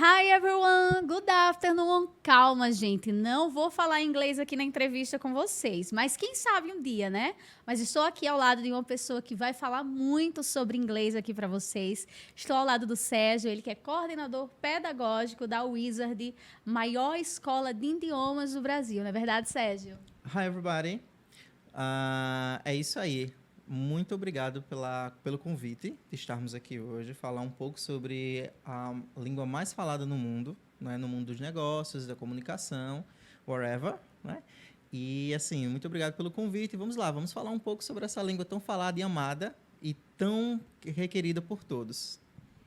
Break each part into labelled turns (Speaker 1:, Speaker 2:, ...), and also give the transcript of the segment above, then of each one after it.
Speaker 1: Hi everyone, good afternoon. Calma, gente, não vou falar inglês aqui na entrevista com vocês, mas quem sabe um dia, né? Mas estou aqui ao lado de uma pessoa que vai falar muito sobre inglês aqui para vocês. Estou ao lado do Sérgio, ele que é coordenador pedagógico da Wizard, maior escola de idiomas do Brasil, não é verdade, Sérgio?
Speaker 2: Hi, everybody. É isso aí. Muito obrigado pelo convite de estarmos aqui hoje, falar um pouco sobre a língua mais falada no mundo, né, no mundo dos negócios, da comunicação, wherever, né? E, assim, muito obrigado pelo convite. Vamos lá, vamos falar um pouco sobre essa língua tão falada e amada e tão requerida por todos.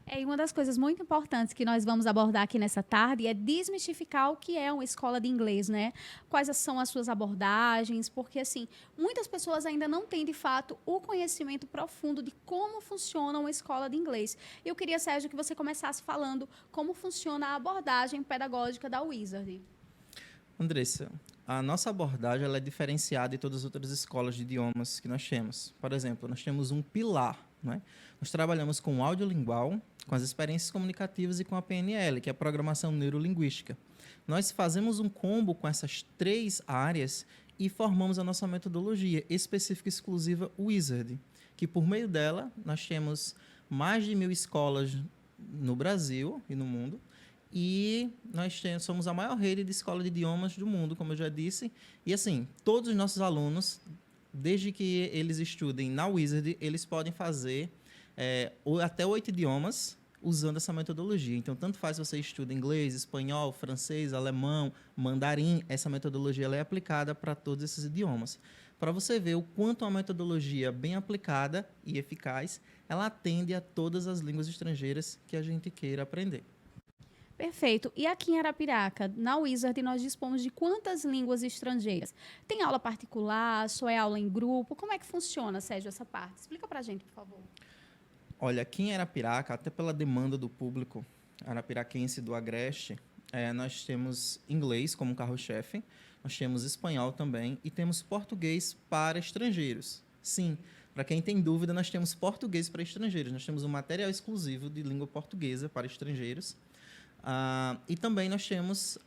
Speaker 1: E uma das coisas muito importantes que nós vamos abordar aqui nessa tarde é desmistificar o que é uma escola de inglês, né? Quais são as suas abordagens, porque, assim, muitas pessoas ainda não têm, de fato, o conhecimento profundo de como funciona uma escola de inglês. Eu queria, Sérgio, que você começasse falando como funciona a abordagem pedagógica da Wizard.
Speaker 2: Andressa, a nossa abordagem ela é diferenciada de todas as outras escolas de idiomas que nós temos. Por exemplo, nós temos um pilar, né? Nós trabalhamos com o audiolingual, com as experiências comunicativas e com a PNL, que é a programação neurolinguística. Nós fazemos um combo com essas três áreas e formamos a nossa metodologia específica e exclusiva Wizard, que por meio dela nós temos mais de 1.000 escolas no Brasil e no mundo, e somos a maior rede de escola de idiomas do mundo, como eu já disse. E, assim, todos os nossos alunos, desde que eles estudem na Wizard, eles podem fazer até 8 idiomas usando essa metodologia. Então, tanto faz se você estuda inglês, espanhol, francês, alemão, mandarim, essa metodologia ela é aplicada para todos esses idiomas. Para você ver o quanto uma metodologia bem aplicada e eficaz, ela atende a todas as línguas estrangeiras que a gente queira aprender.
Speaker 1: Perfeito. E aqui em Arapiraca, na Wizard, nós dispomos de quantas línguas estrangeiras? Tem aula particular? Só é aula em grupo? Como é que funciona, Sérgio, essa parte? Explica pra gente, por favor.
Speaker 2: Olha, aqui em Arapiraca, até pela demanda do público arapiraquense do Agreste, nós temos inglês como carro-chefe, nós temos espanhol também e temos português para estrangeiros. Sim, para quem tem dúvida, nós temos português para estrangeiros. Nós temos um material exclusivo de língua portuguesa para estrangeiros. E também nós temos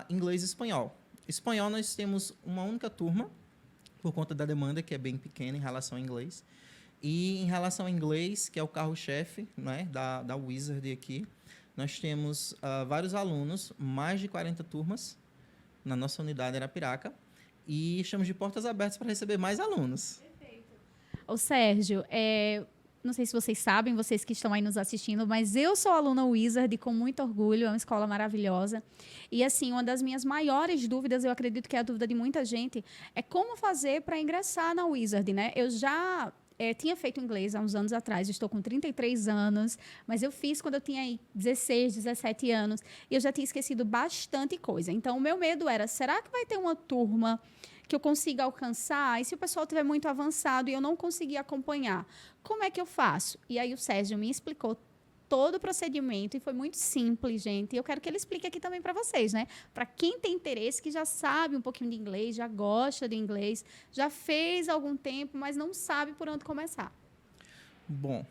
Speaker 2: inglês e espanhol. Espanhol nós temos uma única turma, por conta da demanda, que é bem pequena em relação ao inglês. E em relação ao inglês, que é o carro-chefe, né, da Wizard aqui, nós temos vários alunos, mais de 40 turmas na nossa unidade Arapiraca, e estamos de portas abertas para receber mais alunos.
Speaker 1: Perfeito. Ô, Sérgio, não sei se vocês sabem, vocês que estão aí nos assistindo, mas eu sou aluna Wizard com muito orgulho, é uma escola maravilhosa. E, assim, uma das minhas maiores dúvidas, eu acredito que é a dúvida de muita gente, é como fazer para ingressar na Wizard, né? Eu já tinha feito inglês há uns anos atrás, estou com 33 anos, mas eu fiz quando eu tinha aí 16, 17 anos, e eu já tinha esquecido bastante coisa. Então, o meu medo era, será que vai ter uma turma que eu consiga alcançar? E se o pessoal estiver muito avançado e eu não conseguir acompanhar, como é que eu faço? E aí o Sérgio me explicou todo o procedimento e foi muito simples, gente. E eu quero que ele explique aqui também para vocês, né? Para quem tem interesse, que já sabe um pouquinho de inglês, já gosta de inglês, já fez algum tempo, mas não sabe por onde começar.
Speaker 2: Bom,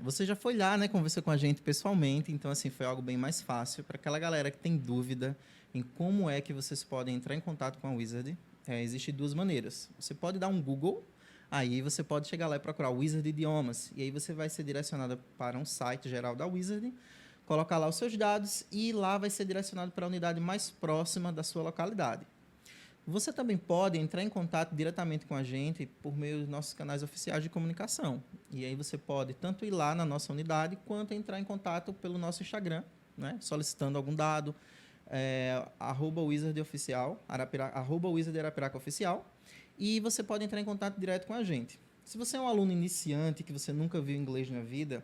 Speaker 2: você já foi lá, né, conversou com a gente pessoalmente, então, assim, foi algo bem mais fácil. Para aquela galera que tem dúvida em como é que vocês podem entrar em contato com a Wizard, existem duas maneiras. Você pode dar um Google, aí você pode chegar lá e procurar Wizard Idiomas, e aí você vai ser direcionado para um site geral da Wizard, colocar lá os seus dados e lá vai ser direcionado para a unidade mais próxima da sua localidade. Você também pode entrar em contato diretamente com a gente por meio dos nossos canais oficiais de comunicação. E aí você pode tanto ir lá na nossa unidade, quanto entrar em contato pelo nosso Instagram, né, solicitando algum dado, @WizardOficial, @WizardArapiraca Oficial, e você pode entrar em contato direto com a gente. Se você é um aluno iniciante, que você nunca viu inglês na vida,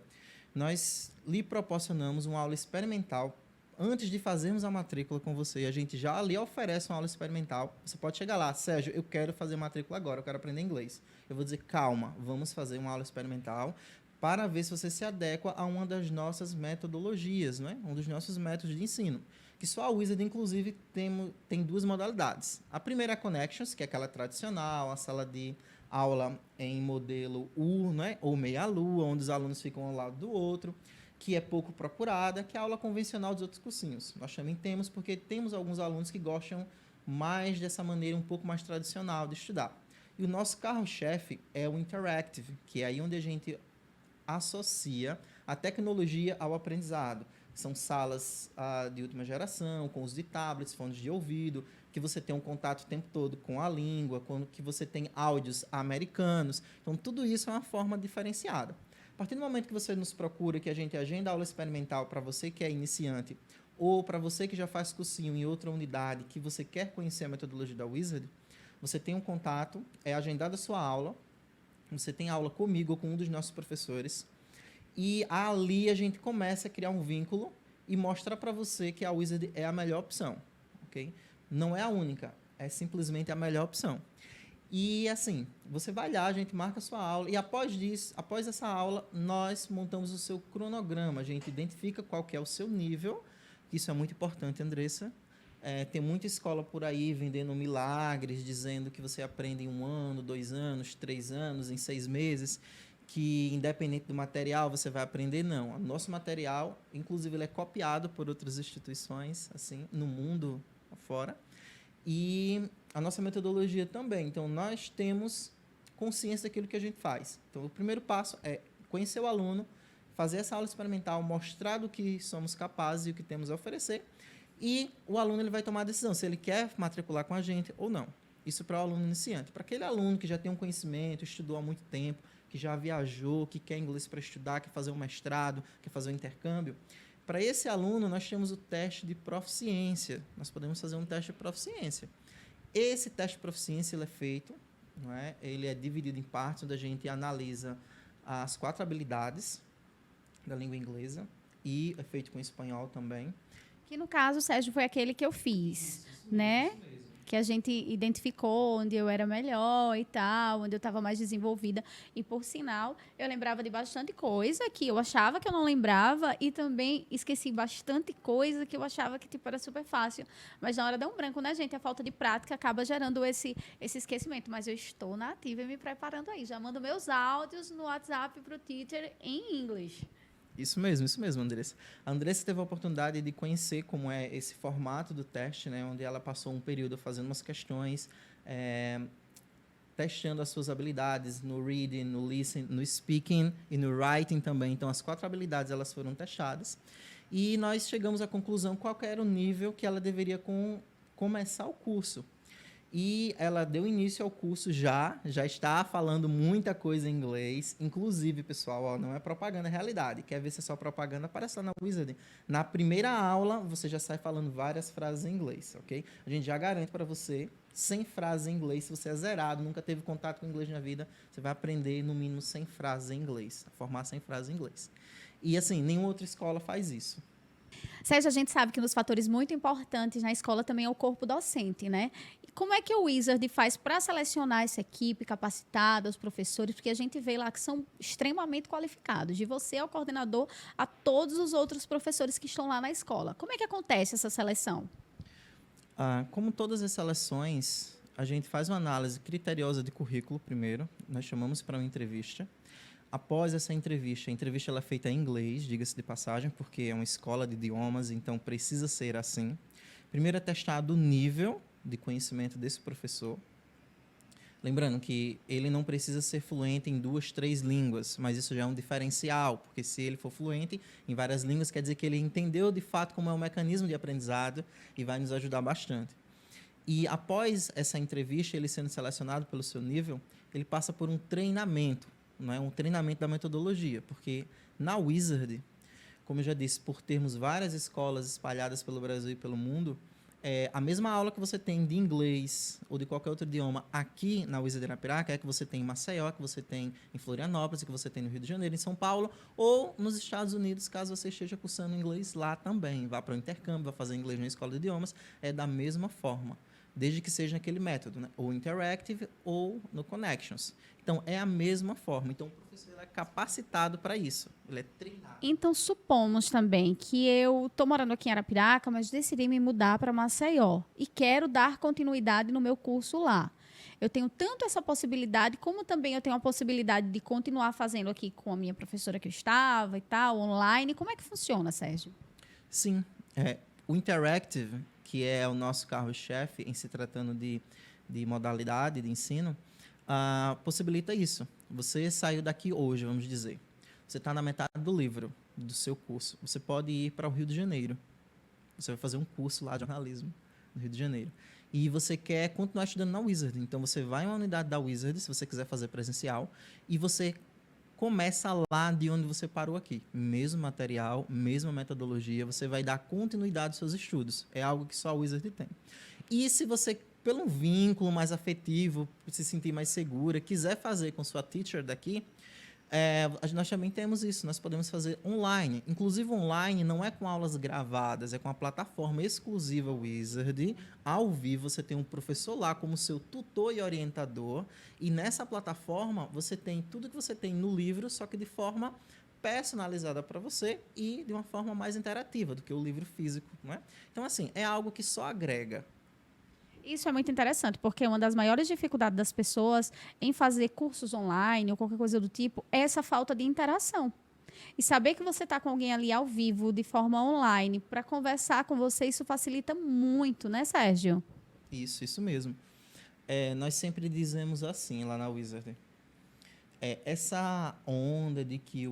Speaker 2: nós lhe proporcionamos uma aula experimental. Antes de fazermos a matrícula com você, a gente já lhe oferece uma aula experimental. Você pode chegar lá, Sérgio, eu quero fazer matrícula agora, eu quero aprender inglês. Eu vou dizer, calma, vamos fazer uma aula experimental para ver se você se adequa a uma das nossas metodologias, né? Um dos nossos métodos de ensino. Que só a Wizard, inclusive, tem duas modalidades. A primeira é a Connections, que é aquela tradicional, a sala de aula em modelo U, né? Ou meia-lua, onde os alunos ficam ao lado do outro. que é pouco procurada, que é a aula convencional dos outros cursinhos. Nós também temos, porque temos alguns alunos que gostam mais dessa maneira um pouco mais tradicional de estudar. E o nosso carro-chefe é o Interactive, que é aí onde a gente associa a tecnologia ao aprendizado. São salas de última geração, com uso de tablets, fones de ouvido, que você tem um contato o tempo todo com a língua, que você tem áudios americanos. Então, tudo isso é uma forma diferenciada. A partir do momento que você nos procura, que a gente agenda aula experimental para você que é iniciante, ou para você que já faz cursinho em outra unidade, que você quer conhecer a metodologia da Wizard, você tem um contato, é agendada a sua aula, você tem aula comigo ou com um dos nossos professores, e ali a gente começa a criar um vínculo e mostrar para você que a Wizard é a melhor opção, ok? Não é a única, é simplesmente a melhor opção. E assim, você vai lá, a gente marca a sua aula, e após essa aula, nós montamos o seu cronograma, a gente identifica qual que é o seu nível, isso é muito importante, Andressa. Tem muita escola por aí vendendo milagres, dizendo que você aprende em 1 ano, 2 anos, 3 anos, em 6 meses, que independente do material você vai aprender. Não, o nosso material, inclusive, ele é copiado por outras instituições, assim, no mundo afora, e a nossa metodologia também. Então, nós temos consciência daquilo que a gente faz. Então, o primeiro passo é conhecer o aluno, fazer essa aula experimental, mostrar do que somos capazes e o que temos a oferecer, e o aluno ele vai tomar a decisão se ele quer matricular com a gente ou não. Isso para o aluno iniciante. Para aquele aluno que já tem um conhecimento, estudou há muito tempo, que já viajou, que quer inglês para estudar, quer fazer um mestrado, quer fazer um intercâmbio, para esse aluno nós temos o teste de proficiência. Nós podemos fazer um teste de proficiência. Esse teste de proficiência ele é feito, não é? Ele é dividido em partes, onde a gente analisa as 4 habilidades da língua inglesa, e é feito com espanhol também.
Speaker 1: Que no caso, Sérgio, foi aquele que eu fiz, né? Isso mesmo. Que a gente identificou onde eu era melhor e tal, onde eu estava mais desenvolvida. E, por sinal, eu lembrava de bastante coisa que eu achava que eu não lembrava, e também esqueci bastante coisa que eu achava que tipo, era super fácil. Mas na hora dá um branco, né, gente? A falta de prática acaba gerando esse esquecimento. Mas eu estou na ativa e me preparando aí. Já mando meus áudios no WhatsApp para o teacher em inglês.
Speaker 2: Isso mesmo, Andressa. A Andressa teve a oportunidade de conhecer como é esse formato do teste, né, onde ela passou um período fazendo umas questões, testando as suas habilidades no reading, no listening, no speaking e no writing também. Então, as 4 habilidades elas foram testadas. E nós chegamos à conclusão qual era o nível que ela deveria começar o curso. E ela deu início ao curso já está falando muita coisa em inglês. Inclusive, pessoal, ó, não é propaganda, é realidade. Quer ver se é só propaganda? Aparece lá na Wizard. Na primeira aula, você já sai falando várias frases em inglês, ok? A gente já garante para você 100 frases em inglês. Se você é zerado, nunca teve contato com inglês na vida, você vai aprender no mínimo 100 frases em inglês, formar 100 frases em inglês. E assim, nenhuma outra escola faz isso.
Speaker 1: Sérgio, a gente sabe que um dos fatores muito importantes na escola também é o corpo docente, né? E como é que o Wizard faz para selecionar essa equipe capacitada, os professores? Porque a gente vê lá que são extremamente qualificados, de você ao coordenador, a todos os outros professores que estão lá na escola. Como é que acontece essa seleção?
Speaker 2: Como todas as seleções, a gente faz uma análise criteriosa de currículo primeiro, nós chamamos para uma entrevista. Após essa entrevista, a entrevista ela é feita em inglês, diga-se de passagem, porque é uma escola de idiomas, então precisa ser assim. Primeiro é testado o nível de conhecimento desse professor. Lembrando que ele não precisa ser fluente em 2, 3 línguas, mas isso já é um diferencial, porque se ele for fluente em várias línguas, quer dizer que ele entendeu de fato como é o mecanismo de aprendizado e vai nos ajudar bastante. E após essa entrevista, ele sendo selecionado pelo seu nível, ele passa por um treinamento, não é um treinamento da metodologia, porque na Wizard, como eu já disse, por termos várias escolas espalhadas pelo Brasil e pelo mundo, a mesma aula que você tem de inglês ou de qualquer outro idioma aqui na Wizard Arapiraca é que você tem em Maceió, que você tem em Florianópolis, que você tem no Rio de Janeiro, em São Paulo, ou nos Estados Unidos, caso você esteja cursando inglês lá também. Vá para o intercâmbio, vá fazer inglês na escola de idiomas, é da mesma forma, desde que seja naquele método, né? Ou Interactive ou no Connections. Então, é a mesma forma. Então, o professor é capacitado para isso. Ele é treinado.
Speaker 1: Então, supomos também que eu estou morando aqui em Arapiraca, mas decidi me mudar para Maceió e quero dar continuidade no meu curso lá. Eu tenho tanto essa possibilidade, como também eu tenho a possibilidade de continuar fazendo aqui com a minha professora que eu estava e tal, online. Como é que funciona, Sérgio?
Speaker 2: Sim, o Interactive, que é o nosso carro-chefe em se tratando de modalidade de ensino, possibilita isso. Você saiu daqui hoje, vamos dizer. Você está na metade do livro do seu curso. Você pode ir para o Rio de Janeiro. Você vai fazer um curso lá de jornalismo no Rio de Janeiro. E você quer continuar estudando na Wizard. Então, você vai em uma unidade da Wizard, se você quiser fazer presencial, e você começa lá de onde você parou aqui. Mesmo material, mesma metodologia, você vai dar continuidade aos seus estudos. É algo que só a Wizard tem. E se você, pelo vínculo mais afetivo, se sentir mais segura, quiser fazer com sua teacher daqui, nós também temos isso, nós podemos fazer online. Inclusive, online não é com aulas gravadas, é com a plataforma exclusiva Wizard. Ao vivo, você tem um professor lá como seu tutor e orientador. E nessa plataforma, você tem tudo que você tem no livro, só que de forma personalizada para você e de uma forma mais interativa do que o livro físico, não é? Então, assim, é algo que só agrega.
Speaker 1: Isso é muito interessante, porque uma das maiores dificuldades das pessoas em fazer cursos online ou qualquer coisa do tipo é essa falta de interação. E saber que você está com alguém ali ao vivo, de forma online, para conversar com você, isso facilita muito, né, Sérgio?
Speaker 2: Isso mesmo. Nós sempre dizemos assim lá na Wizard. Essa onda de que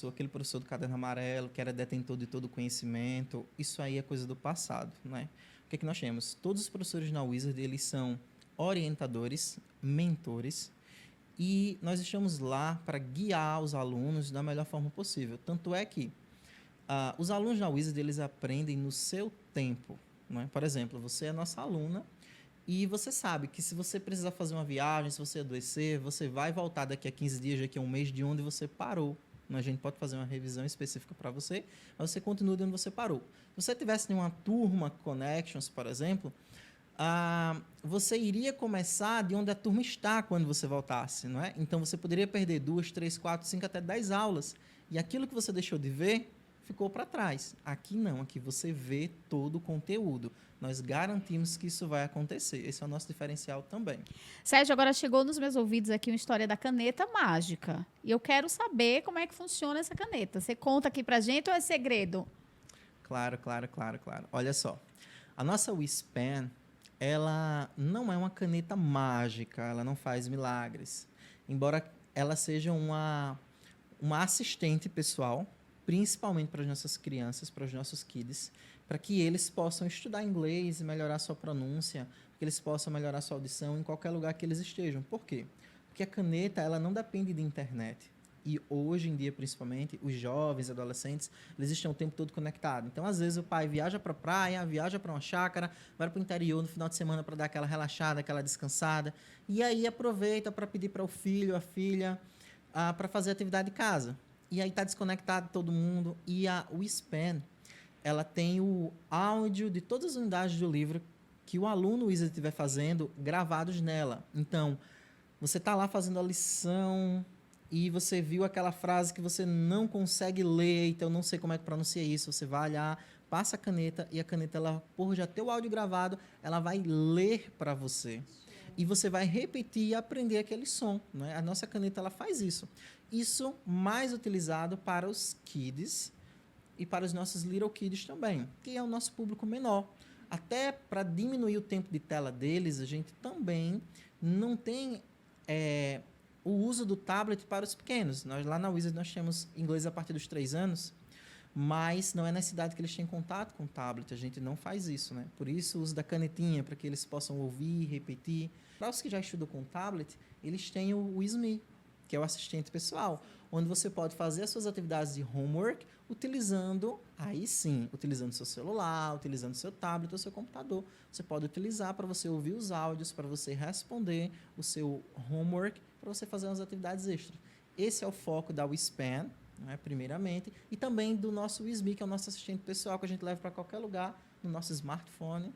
Speaker 2: aquele professor do caderno amarelo, que era detentor de todo o conhecimento, isso aí é coisa do passado, né? O que é que nós temos? Todos os professores na Wizard, eles são orientadores, mentores, e nós estamos lá para guiar os alunos da melhor forma possível. Tanto é que os alunos na Wizard, eles aprendem no seu tempo, né? Por exemplo, você é nossa aluna, e você sabe que se você precisar fazer uma viagem, se você adoecer, você vai voltar daqui a 15 dias, daqui a um mês, de onde você parou. A gente pode fazer uma revisão específica para você, mas você continua de onde você parou. Se você tivesse em uma turma Connections, por exemplo, você iria começar de onde a turma está quando você voltasse, não é? Então, você poderia perder 2, 3, 4, 5, até 10 aulas. E aquilo que você deixou de ver ficou para trás. Aqui não, aqui você vê todo o conteúdo. Nós garantimos que isso vai acontecer. Esse é o nosso diferencial também.
Speaker 1: Sérgio, agora chegou nos meus ouvidos aqui uma história da caneta mágica. E eu quero saber como é que funciona essa caneta. Você conta aqui pra gente ou é segredo?
Speaker 2: Claro. Olha só, a nossa WISPEN, ela não é uma caneta mágica, ela não faz milagres. Embora ela seja uma assistente pessoal, principalmente para as nossas crianças, para os nossos kids, para que eles possam estudar inglês e melhorar sua pronúncia, que eles possam melhorar sua audição em qualquer lugar que eles estejam. Por quê? Porque a caneta, ela não depende de internet. E hoje em dia, principalmente, os jovens, adolescentes, eles estão o tempo todo conectados. Então, às vezes, o pai viaja para a praia, viaja para uma chácara, vai para o interior no final de semana para dar aquela relaxada, aquela descansada. E aí aproveita para pedir para o filho, a filha, para fazer atividade de casa. E aí está desconectado todo mundo. E a WISPEN, ela tem o áudio de todas as unidades do livro que o aluno Wizard estiver fazendo gravados nela. Então, você está lá fazendo a lição e você viu aquela frase que você não consegue ler, então não sei como é que pronuncia isso. Você vai olhar, passa a caneta e a caneta, ela, por já ter o áudio gravado, ela vai ler para você. E você vai repetir e aprender aquele som, né? A nossa caneta, ela faz isso. Isso mais utilizado para os kids e para os nossos little kids também, que é o nosso público menor. Até para diminuir o tempo de tela deles, a gente também não tem o uso do tablet para os pequenos. Nós, lá na Wizard, nós temos inglês a partir dos 3 anos, mas não é necessidade que eles tenham contato com o tablet. A gente não faz isso, né? Por isso, o uso da canetinha, para que eles possam ouvir, repetir. Para os que já estudam com tablet, eles têm o WizMe, que é o assistente pessoal, onde você pode fazer as suas atividades de homework utilizando, aí sim, utilizando seu celular, utilizando seu tablet ou seu computador. Você pode utilizar para você ouvir os áudios, para você responder o seu homework, para você fazer umas atividades extras. Esse é o foco da WISPEN, né, primeiramente, e também do nosso WizMe, que é o nosso assistente pessoal, que a gente leva para qualquer lugar, no nosso smartphone.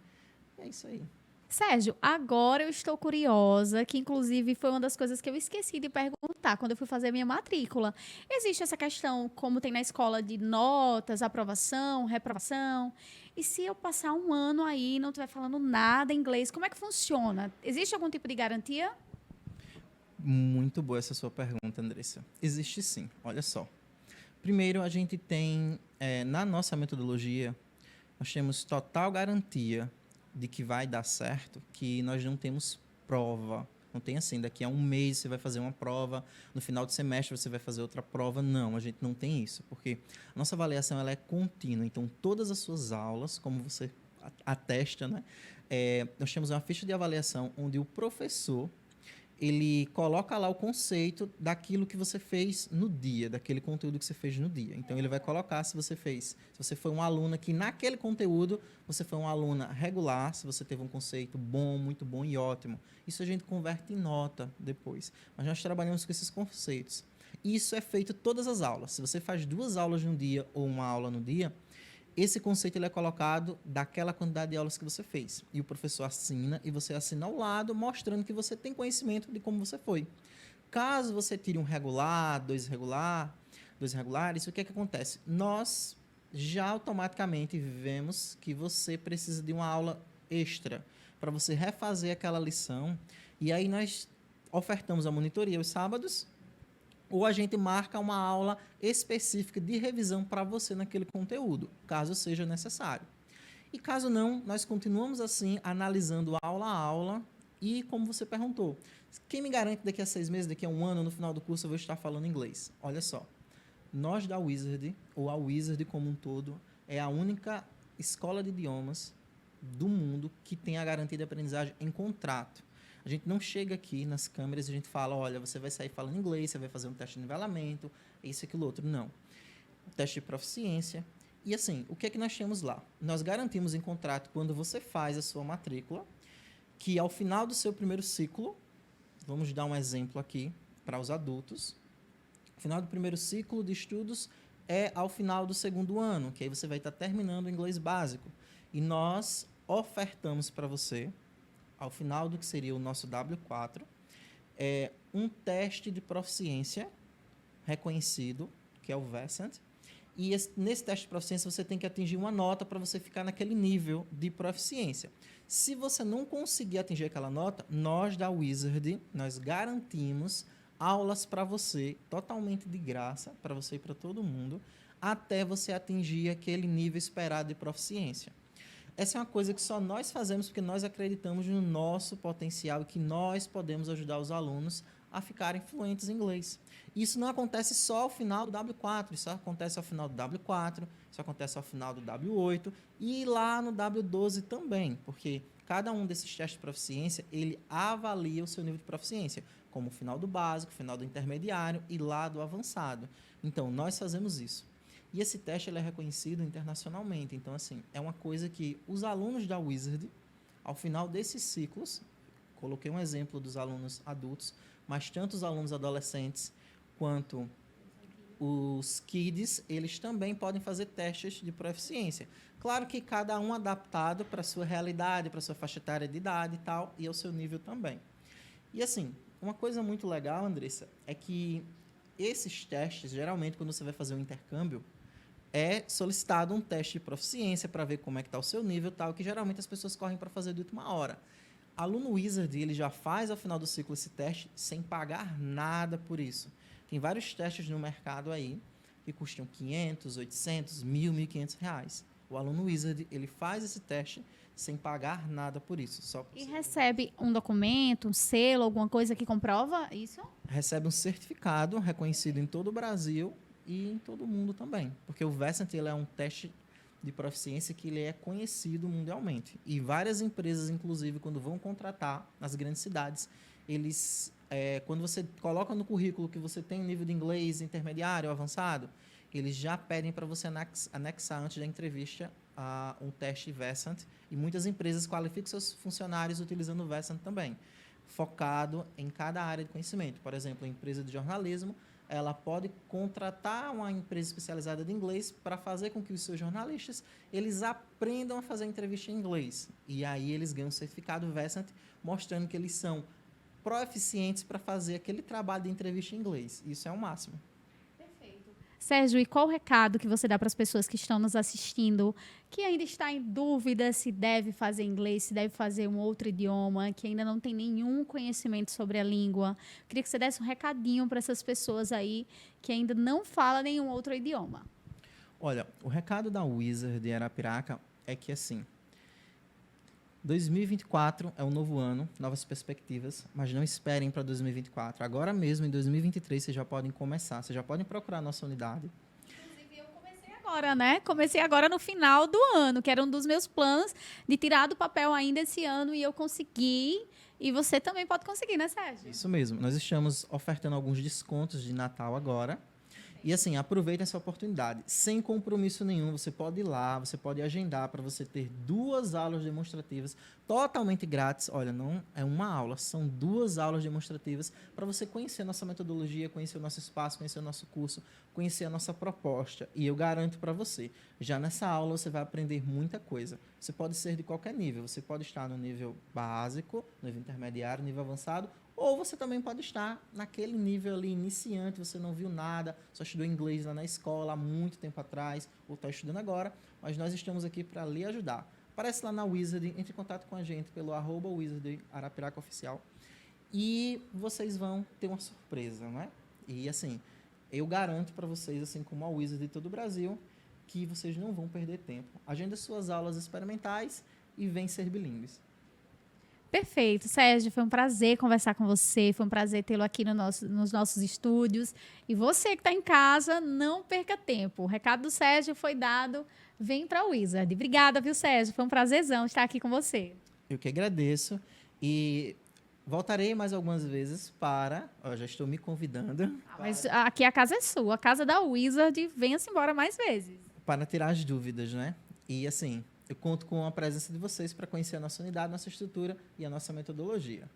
Speaker 2: E é isso aí.
Speaker 1: Sérgio, agora eu estou curiosa, que inclusive foi uma das coisas que eu esqueci de perguntar quando eu fui fazer a minha matrícula. Existe essa questão, como tem na escola, de notas, aprovação, reprovação. E se eu passar um ano aí e não estiver falando nada inglês, como é que funciona? Existe algum tipo de garantia?
Speaker 2: Muito boa essa sua pergunta, Andressa. Existe sim, olha só. Primeiro, a gente tem, na nossa metodologia, nós temos total garantia de que vai dar certo, que nós não temos prova. Não tem assim, daqui a um mês você vai fazer uma prova, no final do semestre você vai fazer outra prova. Não, a gente não tem isso, porque a nossa avaliação ela é contínua. Então, todas as suas aulas, como você atesta, né? Nós temos uma ficha de avaliação onde o professor ele coloca lá o conceito daquilo que você fez no dia, daquele conteúdo que você fez no dia. Então, ele vai colocar se você foi uma aluna que naquele conteúdo, você foi uma aluna regular, se você teve um conceito bom, muito bom e ótimo. Isso a gente converte em nota depois. Mas nós trabalhamos com esses conceitos. E isso é feito todas as aulas. Se você faz 2 aulas no dia ou uma aula no dia, esse conceito ele é colocado daquela quantidade de aulas que você fez. E o professor assina e você assina ao lado, mostrando que você tem conhecimento de como você foi. Caso você tire um regular, dois regulares, o que é que acontece? Nós já automaticamente vemos que você precisa de uma aula extra para você refazer aquela lição. E aí nós ofertamos a monitoria aos sábados, ou a gente marca uma aula específica de revisão para você naquele conteúdo, caso seja necessário. E caso não, nós continuamos assim, analisando aula a aula e, como você perguntou, quem me garante daqui a 6 meses, daqui a um ano, no final do curso, eu vou estar falando inglês? Olha só, nós da Wizard, ou a Wizard como um todo, é a única escola de idiomas do mundo que tem a garantia de aprendizagem em contrato. A gente não chega aqui nas câmeras e a gente fala, olha, você vai sair falando inglês, você vai fazer um teste de nivelamento, isso, aquilo, outro. Não. Teste de proficiência. E assim, o que é que nós temos lá? Nós garantimos em contrato, quando você faz a sua matrícula, que ao final do seu primeiro ciclo, vamos dar um exemplo aqui para os adultos, o final do primeiro ciclo de estudos é ao final do segundo ano, que aí você vai estar terminando o inglês básico. E nós ofertamos para você, ao final do que seria o nosso W4, um teste de proficiência reconhecido, que é o VESANT, e nesse teste de proficiência você tem que atingir uma nota para você ficar naquele nível de proficiência. Se você não conseguir atingir aquela nota, nós da Wizard, nós garantimos aulas para você, totalmente de graça, para você e para todo mundo, até você atingir aquele nível esperado de proficiência. Essa é uma coisa que só nós fazemos porque nós acreditamos no nosso potencial e que nós podemos ajudar os alunos a ficarem fluentes em inglês. Isso não acontece só ao final do W4, isso acontece ao final do W4, isso acontece ao final do W8 e lá no W12 também, porque cada um desses testes de proficiência, ele avalia o seu nível de proficiência, como o final do básico, o final do intermediário e lá do avançado. Então, nós fazemos isso. E esse teste ele é reconhecido internacionalmente. Então, assim, é uma coisa que os alunos da Wizard, ao final desses ciclos, coloquei um exemplo dos alunos adultos, mas tanto os alunos adolescentes quanto os kids, eles também podem fazer testes de proficiência. Claro que cada um adaptado para a sua realidade, para a sua faixa etária de idade e tal, e ao seu nível também. E, assim, uma coisa muito legal, Andressa, é que esses testes, geralmente, quando você vai fazer um intercâmbio, é solicitado um teste de proficiência para ver como é que está o seu nível e tal, que geralmente as pessoas correm para fazer de última hora. Aluno Wizard, ele já faz ao final do ciclo esse teste sem pagar nada por isso. Tem vários testes no mercado aí que custam 500, 800, 1.000, 1.500 reais. O aluno Wizard, ele faz esse teste sem pagar nada por isso.
Speaker 1: E recebe um documento, um selo, alguma coisa que comprova isso?
Speaker 2: Recebe um certificado reconhecido em todo o Brasil e em todo o mundo também. Porque o VESANT ele é um teste de proficiência que ele é conhecido mundialmente. E várias empresas, inclusive, quando vão contratar nas grandes cidades, eles, quando você coloca no currículo que você tem um nível de inglês intermediário, avançado, eles já pedem para você anexar antes da entrevista um teste VESANT. E muitas empresas qualificam seus funcionários utilizando o VESANT também, focado em cada área de conhecimento. Por exemplo, a empresa de jornalismo, ela pode contratar uma empresa especializada de inglês para fazer com que os seus jornalistas eles aprendam a fazer entrevista em inglês. E aí eles ganham um certificado VESANT, mostrando que eles são proficientes para fazer aquele trabalho de entrevista em inglês. Isso é o máximo.
Speaker 1: Sérgio, e qual o recado que você dá para as pessoas que estão nos assistindo, que ainda está em dúvida se deve fazer inglês, se deve fazer um outro idioma, que ainda não tem nenhum conhecimento sobre a língua? Queria que você desse um recadinho para essas pessoas aí que ainda não falam nenhum outro idioma.
Speaker 2: Olha, o recado da Wizard de Arapiraca é que, assim, 2024 é um novo ano, novas perspectivas, mas não esperem para 2024. Agora mesmo, em 2023, vocês já podem começar, vocês já podem procurar a nossa unidade.
Speaker 1: Inclusive, eu comecei agora, né? Comecei agora no final do ano, que era um dos meus planos de tirar do papel ainda esse ano, e eu consegui. E você também pode conseguir, né, Sérgio?
Speaker 2: Isso mesmo, nós estamos ofertando alguns descontos de Natal agora. E assim, aproveita essa oportunidade. Sem compromisso nenhum, você pode ir lá, você pode agendar para você ter 2 aulas demonstrativas totalmente grátis. Olha, não é uma aula, são 2 aulas demonstrativas para você conhecer a nossa metodologia, conhecer o nosso espaço, conhecer o nosso curso, conhecer a nossa proposta. E eu garanto para você, já nessa aula você vai aprender muita coisa. Você pode ser de qualquer nível, você pode estar no nível básico, no nível intermediário, nível avançado, ou você também pode estar naquele nível ali iniciante, você não viu nada, só estudou inglês lá na escola há muito tempo atrás, ou está estudando agora, mas nós estamos aqui para lhe ajudar. Aparece lá na Wizard, entre em contato com a gente pelo @Wizard Arapiraca Oficial e vocês vão ter uma surpresa, não é? E assim, eu garanto para vocês, assim como a Wizard de todo o Brasil, que vocês não vão perder tempo. Agenda suas aulas experimentais e vem ser bilíngues.
Speaker 1: Perfeito, Sérgio, foi um prazer conversar com você, foi um prazer tê-lo aqui nos nossos estúdios. E você que está em casa, não perca tempo. O recado do Sérgio foi dado, vem para o Wizard. Obrigada, viu, Sérgio? Foi um prazerzão estar aqui com você.
Speaker 2: Eu que agradeço e voltarei mais algumas vezes para... já estou me convidando.
Speaker 1: Mas aqui a casa é sua, a casa da Wizard, venha-se embora mais vezes.
Speaker 2: Para tirar as dúvidas, né? E assim, eu conto com a presença de vocês para conhecer a nossa unidade, nossa estrutura e a nossa metodologia.